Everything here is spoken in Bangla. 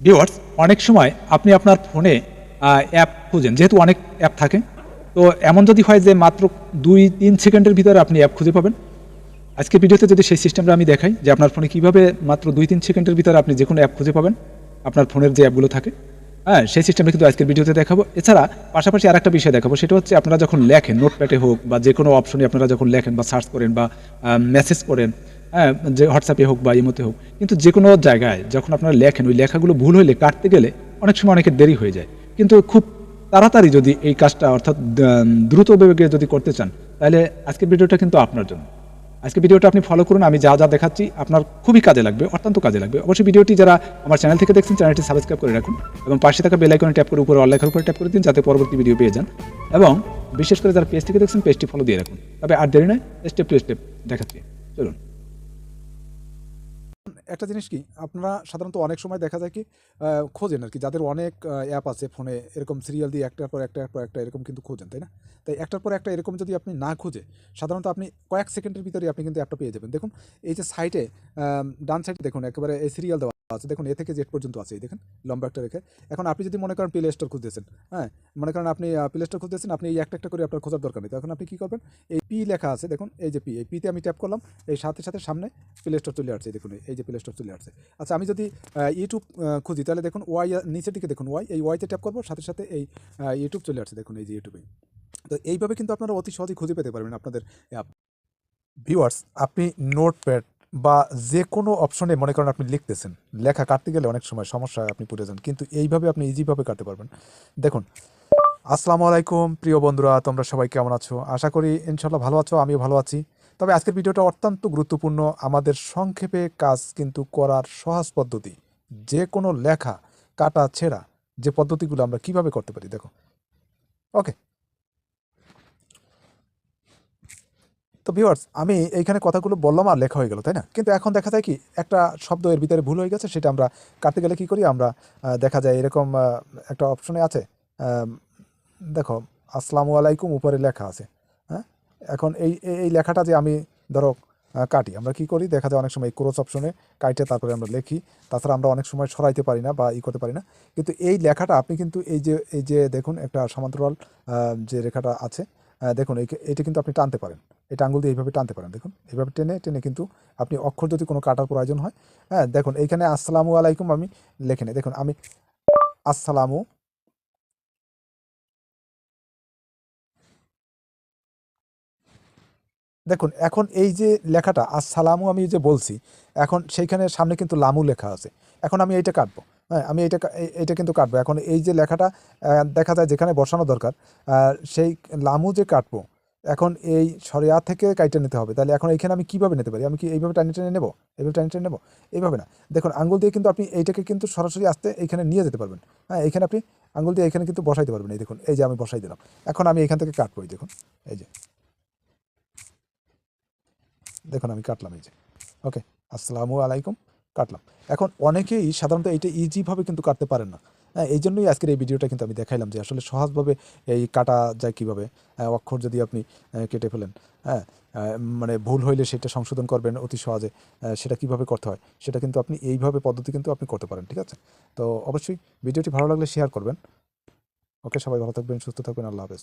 ভিউয়ার্স, অনেক সময় আপনি আপনার ফোনে অ্যাপ খুঁজেন, যেহেতু অনেক অ্যাপ থাকে। তো এমন যদি হয় যে মাত্র ২-৩ সেকেন্ডের ভিতরে আপনি অ্যাপ খুঁজে পাবেন। আজকের ভিডিওতে যদি সেই সিস্টেমটা আমি দেখাই যে আপনার ফোনে কিভাবে মাত্র ২-৩ সেকেন্ডের ভিতরে আপনি যেকোনো অ্যাপ খুঁজে পাবেন, আপনার ফোনের যে অ্যাপগুলো থাকে। হ্যাঁ, সেই সিস্টেমটা কিন্তু আজকের ভিডিওতে দেখাবো। এছাড়া পাশাপাশি আরেকটা বিষয় দেখাবো, সেটা হচ্ছে আপনারা যখন লেখেন নোটপ্যাডে হোক বা যেকোনো অপশনে আপনারা যখন লেখেন বা সার্চ করেন বা মেসেজ করেন, হ্যাঁ, যে হোয়াটসঅ্যাপে হোক বা ইমোতে হোক, কিন্তু যেকোনো জায়গায় যখন আপনারা লেখেন ওই লেখাগুলো ভুল হইলে কাটতে গেলে অনেক সময় অনেকের দেরি হয়ে যায়। কিন্তু খুব তাড়াতাড়ি যদি এই কাজটা অর্থাৎ দ্রুত বেগে যদি করতে চান, তাহলে আজকের ভিডিওটা কিন্তু আপনার জন্য। আজকে ভিডিওটা আপনি ফলো করুন, আমি যা যা দেখাচ্ছি আপনার খুবই কাজে লাগবে, অত্যন্ত কাজে লাগবে। অবশ্যই ভিডিওটি যারা আমার চ্যানেল থেকে দেখছেন চ্যানেলটি সাবস্ক্রাইব করে রাখুন এবং পাশে থাকা বেল আইকনে ট্যাপ করে উপরে অল লেখার উপরে ট্যাপ করে দিন, যাতে পরবর্তী ভিডিও পেয়ে যান। এবং বিশেষ করে যারা পেজ থেকে দেখছেন পেজটি ফলো দিয়ে রাখুন। তবে আর দেরি নয়, স্টেপ টু স্টেপ দেখাচ্ছি, চলুন। একটা জিনিস কি আপনারা সাধারণত অনেক সময় দেখা যায় কি খোঁজেন আর কি, যাদের অনেক অ্যাপ আছে ফোনে, এরকম সিরিয়াল দিয়ে একটার পর একটা এরকম কিন্তু খোঁজেন, তাই না? তাই একটার পর একটা এরকম যদি আপনি না খুঁজে সাধারণত আপনি কয়েক সেকেন্ডের ভিতরে আপনি কিন্তু অ্যাপটা পেয়ে যাবেন। দেখুন এই যে সাইটে ডান সাইডে দেখুন একেবারে এই সিরিয়াল দেওয়া আছে, দেখুন এ থেকে জেড পর্যন্ত আছে, এই দেখেন লম্বা একটা রেখে। এখন আপনি যদি মনে করেন প্লে স্টোর খুঁজতেছেন, হ্যাঁ, মনে করেন আপনি প্লে স্টোর খুঁজতেছেন, আপনি এই একটা একটা করে আপনার খোঁজার দরকার নেই। তখন আপনি কী করবেন, এই পি লেখা আছে দেখুন, এই যে পি, এই পিতে আমি ট্যাপ করলাম, এই সাথে সাথে সামনে প্লে স্টোর চলে আসছে, দেখুন এই যে প্লে স্টোর চলে আসছে। আচ্ছা, আমি যদি ইউটিউব খুঁজি, তাহলে দেখুন ওয়াই নিচের দিকে দেখুন ওয়াই, এই ওয়াইতে ট্যাপ করবো, সাথে সাথে এই ইউটিউব চলে আসছে, দেখুন এই যে ইউটিউবে। তো এইভাবে কিন্তু আপনারা অতি সহজেই খুঁজে পেতে পারবেন আপনাদের অ্যাপ। ভিউয়ার্স, আপনি নোটপ্যাড বা যে কোনো অপশনে মনে করেন আপনি লিখতেছেন, লেখা কাটতে গেলে অনেক সময় সমস্যায় আপনি পড়ে যান, কিন্তু এইভাবে আপনি ইজিভাবে কাটতে পারবেন। দেখুন, আসসালামু আলাইকুম প্রিয় বন্ধুরা, তোমরা সবাই কেমন আছো? আশা করি ইনশাল্লাহ ভালো আছো, আমিও ভালো আছি। তবে আজকের ভিডিওটা অত্যন্ত গুরুত্বপূর্ণ, আমাদের সংক্ষেপে কাজ কিন্তু করার সহজ পদ্ধতি, যে কোনো লেখা কাটা ছেঁড়া যে পদ্ধতিগুলো আমরা কিভাবে করতে পারি, দেখো। ওকে, তো ভিউয়ার্স, আমি এইখানে কথাগুলো বললাম আর লেখা হয়ে গেল, তাই না? কিন্তু এখন দেখা যায় কি একটা শব্দ এর ভিতরে ভুল হয়ে গেছে, সেটা আমরা কাটতে গেলে কি করি আমরা, দেখা যায় এরকম একটা অপশনে আছে, আহ, দেখো আসসালামু আলাইকুম উপরে লেখা আছে, হ্যাঁ। এখন এই এই এই লেখাটা যে আমি ধরো কাটি, আমরা কি করি, দেখা যায় অনেক সময় ক্রস অপশনে কাটে তারপরে আমরা লিখি। তাছাড়া আমরা অনেক সময় সরাইতে পারি না বা করতে পারি না। কিন্তু এই লেখাটা আপনি কিন্তু এই যে দেখুন একটা সমান্তরাল যে রেখাটা আছে, দেখুন এইটা কিন্তু আপনি টানতে পারেন, এটা আঙুল দিয়ে এইভাবে টানতে পারেন, দেখুন এইভাবে টেনে টেনে কিন্তু আপনি অক্ষর যদি কোনো কাটার প্রয়োজন হয়, হ্যাঁ, দেখুন এইখানে আসসালামু আলাইকুম আমি লেখে নিই, দেখুন আমি আসসালামু, দেখুন এখন এই যে লেখাটা আসসালামু আমি যে বলছি, এখন সেইখানে সামনে কিন্তু লামু লেখা আছে। এখন আমি এইটা কাটবো, হ্যাঁ, আমি এইটা কিন্তু কাটবো। এখন এই যে লেখাটা দেখা যায় যেখানে বসানো দরকার, সেই লামু যে কাটবো, এখন এই সরিয়া থেকে কাইটে নিতে হবে। তাহলে এখন এইখানে আমি কিভাবে নিতে পারি, আমি কি এইভাবে টানি টেনে নেবো, এইভাবে টানি টেনে নেবো? এইভাবে না, দেখুন আঙ্গুল দিয়ে কিন্তু আপনি এইটাকে কিন্তু সরাসরি আসতে এইখানে নিয়ে যেতে পারবেন। হ্যাঁ, এইখানে আপনি আঙ্গুল দিয়ে এখানে কিন্তু বসাইতে পারবেন, এই দেখুন এই যে আমি বসাই দিলাম। এখন আমি এখান থেকে কাটবো, এই দেখুন এই যে, দেখুন আমি কাটলাম এই যে, ওকে, আসসালামু আলাইকুম, কাটলাম। এখন অনেকেই সাধারণত এইটা ইজিভাবে কিন্তু কাটতে পারেন না। হ্যাঁ, এই জন্যই আজকের এই ভিডিওটা কিন্তু আমি দেখাইলাম যে আসলে সহজভাবে এই কাটা যায় কীভাবে। অক্ষর যদি আপনি কেটে ফেলেন, হ্যাঁ, মানে ভুল হইলে সেটা সংশোধন করবেন অতি সহজে, সেটা কিভাবে করতে হয় সেটা কিন্তু আপনি এইভাবে পদ্ধতি কিন্তু আপনি করতে পারেন, ঠিক আছে? তো অবশ্যই ভিডিওটি ভালো লাগলে শেয়ার করবেন। ওকে, সবাই ভালো থাকবেন, সুস্থ থাকবেন, আল্লাহ হাফেজ।